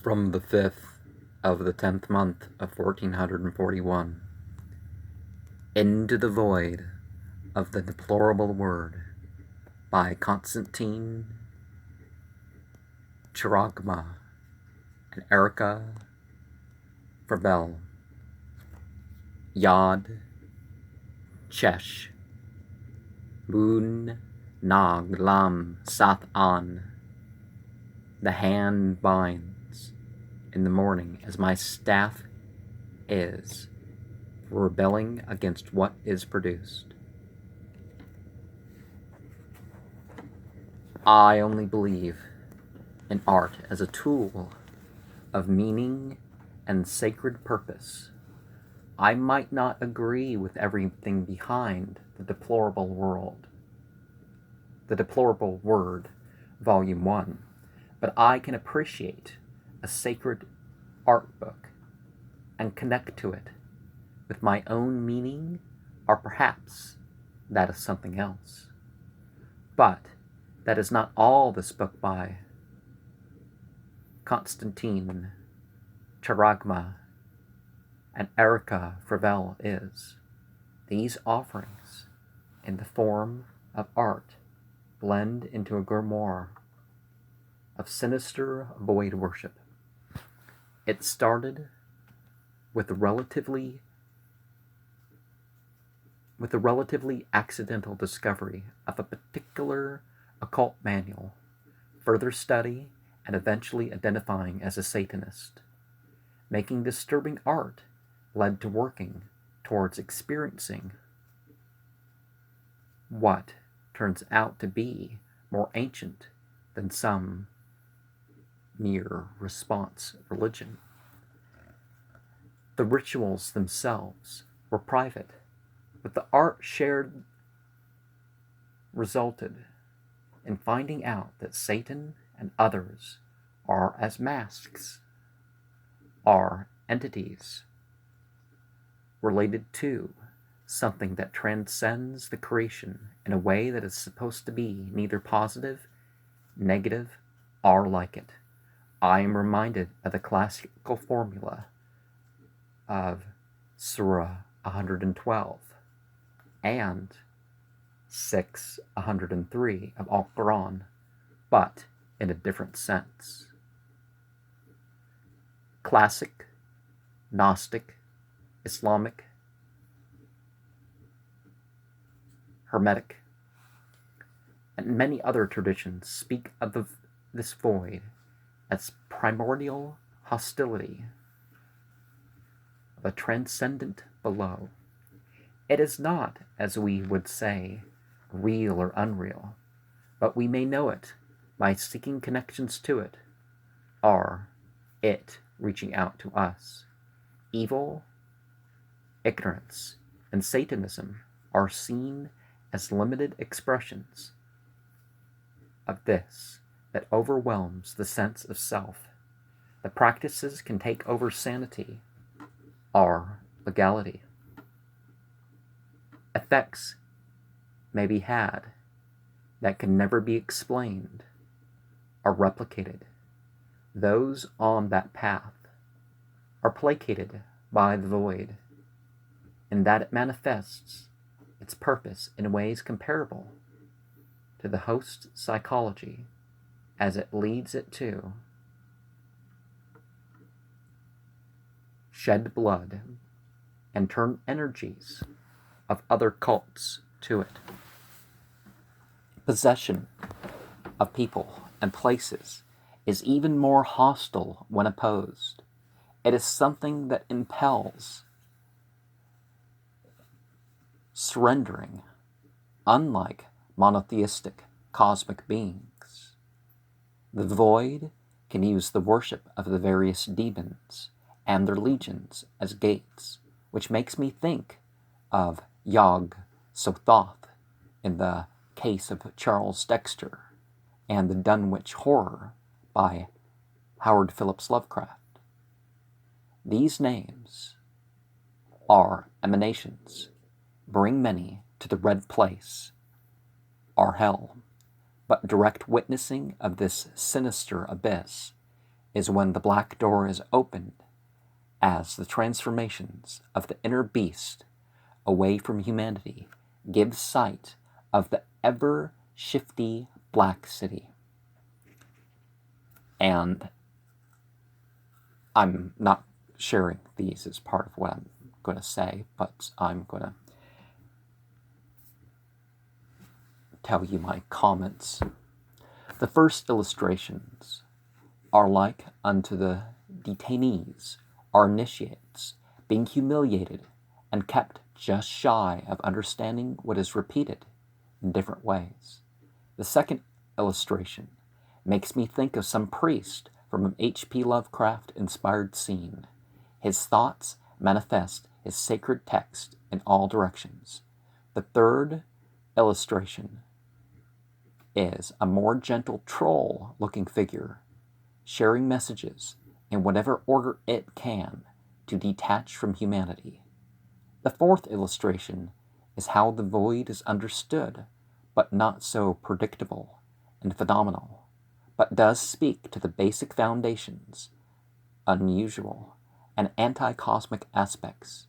From the 5th of the 10th month of 1441, Into the Void of the Deplorable Word, by Constantine Charagma and Frevel. Yod Chesh Moon Nag Lam Sath An. The hand binds in the morning as my staff is, rebelling against what is produced. I only believe in art as a tool of meaning and sacred purpose. I might not agree with everything behind the deplorable world, the deplorable word, Volume 1, but I can appreciate a sacred art book and connect to it with my own meaning, or perhaps that is something else. But that is not all this book by Constantine Charagma and Frevel is. These offerings, in the form of art, blend into a grimoire of sinister void worship. It started with the relatively accidental discovery of a particular occult manual, further study, and eventually identifying as a Satanist. Making disturbing art led to working towards experiencing what turns out to be more ancient than some mere response religion. The rituals themselves were private, but the art shared resulted in finding out that Satan and others are as masks, are entities related to something that transcends the creation in a way that is supposed to be neither positive, negative, or like it. I am reminded of the classical formula of Surah 112 and 603 of Al-Quran, but in a different sense. Classic, Gnostic, Islamic, Hermetic, and many other traditions speak of this void as primordial hostility of a transcendent below. It is not, as we would say, real or unreal, but we may know it by seeking connections to it, or it reaching out to us. Evil, ignorance, and Satanism are seen as limited expressions of this that overwhelms the sense of self. The practices can take over sanity or legality. Effects may be had that can never be explained or replicated. Those on that path are placated by the void, in that it manifests its purpose in ways comparable to the host's psychology as it leads it to shed blood and turn energies of other cults to it. Possession of people and places is even more hostile when opposed. It is something that impels surrendering, unlike monotheistic cosmic beings. The void can use the worship of the various demons and their legions as gates, which makes me think of Yog Sothoth in the case of Charles Dexter and the Dunwich Horror by Howard Phillips Lovecraft. These names are emanations, bring many to the red place, or hell, but direct witnessing of this sinister abyss is when the black door is opened as the transformations of the inner beast away from humanity give sight of the ever-shifty Black City. And I'm not sharing these as part of what I'm going to say, but I'm going to tell you my comments. The first illustrations are like unto the detainees or initiates being humiliated and kept just shy of understanding what is repeated in different ways. The second illustration makes me think of some priest from an H.P. Lovecraft-inspired scene. His thoughts manifest his sacred text in all directions. The third illustration is a more gentle troll-looking figure, sharing messages in whatever order it can to detach from humanity. The fourth illustration is how the void is understood, but not so predictable and phenomenal, but does speak to the basic foundations, unusual, and anti-cosmic aspects.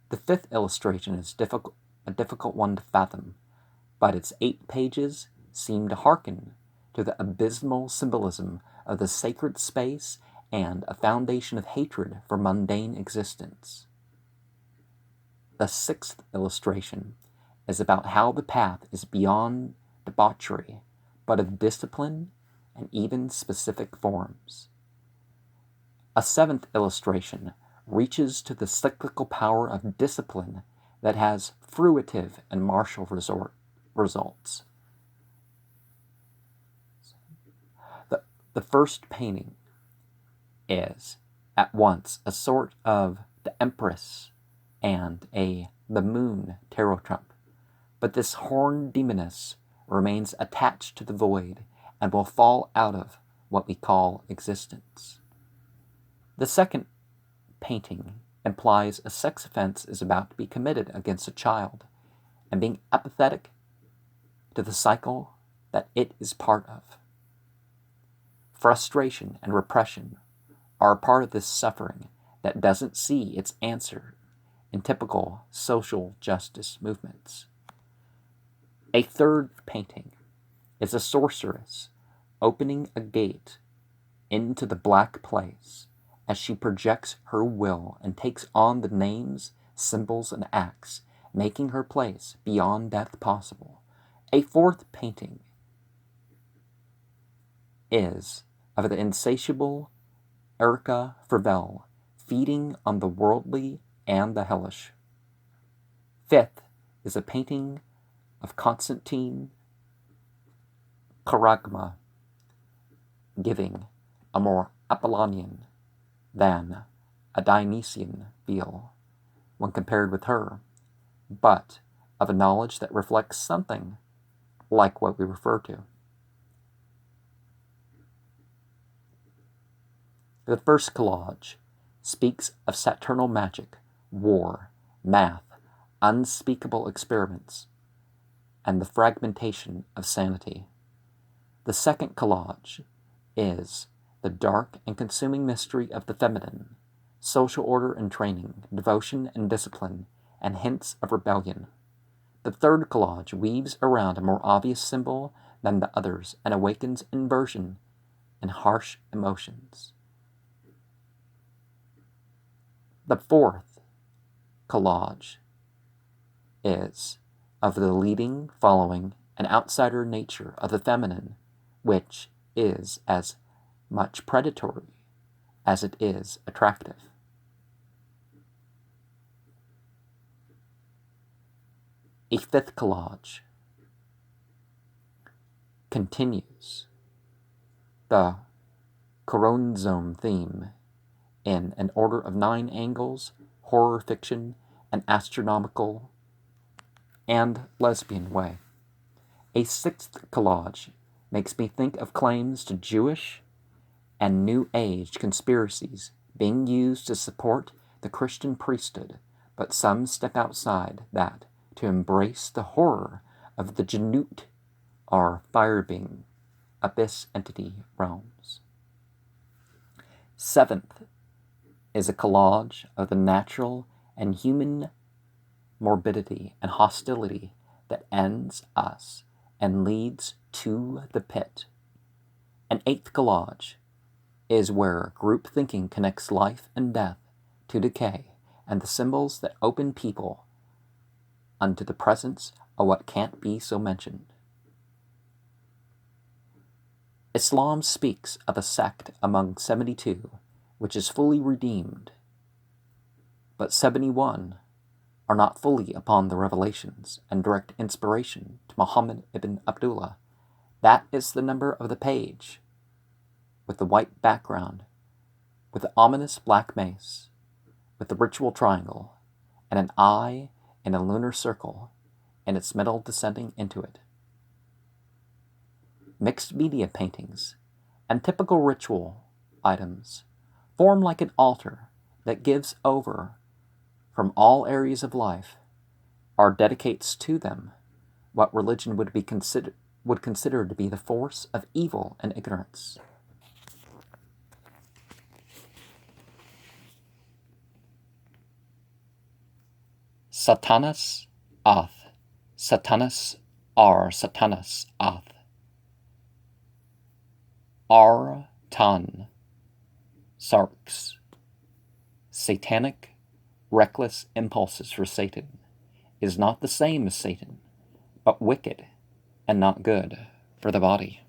The fifth illustration is a difficult one to fathom, but its 8 pages seem to hearken to the abysmal symbolism of the sacred space and a foundation of hatred for mundane existence. The sixth illustration is about how the path is beyond debauchery, but of discipline and even specific forms. A seventh illustration reaches to the cyclical power of discipline that has fruitive and martial results. The first painting is at once a sort of the Empress and the Moon tarot trump, but this horned demoness remains attached to the void and will fall out of what we call existence. The second painting implies a sex offense is about to be committed against a child, and being apathetic to the cycle that it is part of. Frustration and repression are a part of this suffering that doesn't see its answer in typical social justice movements. A third painting is a sorceress opening a gate into the black place as she projects her will and takes on the names, symbols, and acts, making her place beyond death possible. A fourth painting is of the insatiable Erica Frevel, feeding on the worldly and the hellish. Fifth is a painting of Constantine Charagma, giving a more Apollonian than a Dionysian feel when compared with her, but of a knowledge that reflects something like what we refer to. The first collage speaks of saturnal magic, war, math, unspeakable experiments, and the fragmentation of sanity. The second collage is the dark and consuming mystery of the feminine, social order and training, devotion and discipline, and hints of rebellion. The third collage weaves around a more obvious symbol than the others and awakens inversion and harsh emotions. The fourth collage is of the leading, following, and outsider nature of the feminine, which is as much predatory as it is attractive. A fifth collage continues the coronzome theme in an order of 9 angles, horror fiction, and astronomical and lesbian way. A sixth collage makes me think of claims to Jewish and New Age conspiracies being used to support the Christian priesthood, but some step outside that to embrace the horror of the Janut or fire being abyss entity realms. Seventh is a collage of the natural and human morbidity and hostility that ends us and leads to the pit. An eighth collage is where group thinking connects life and death to decay and the symbols that open people unto the presence of what can't be so mentioned. Islam speaks of a sect among 72 which is fully redeemed, but 71 are not fully upon the revelations and direct inspiration to Muhammad ibn Abdullah. That is the number of the page, with the white background, with the ominous black mace, with the ritual triangle, and an eye in a lunar circle, and its middle descending into it. Mixed media paintings and typical ritual items form like an altar that gives over from all areas of life, or dedicates to them what religion would consider to be the force of evil and ignorance. Satanas Ath. Satanas are Satanas Ath. Tan Sarks. Satanic, reckless impulses for Satan is not the same as Satan, but wicked and not good for the body.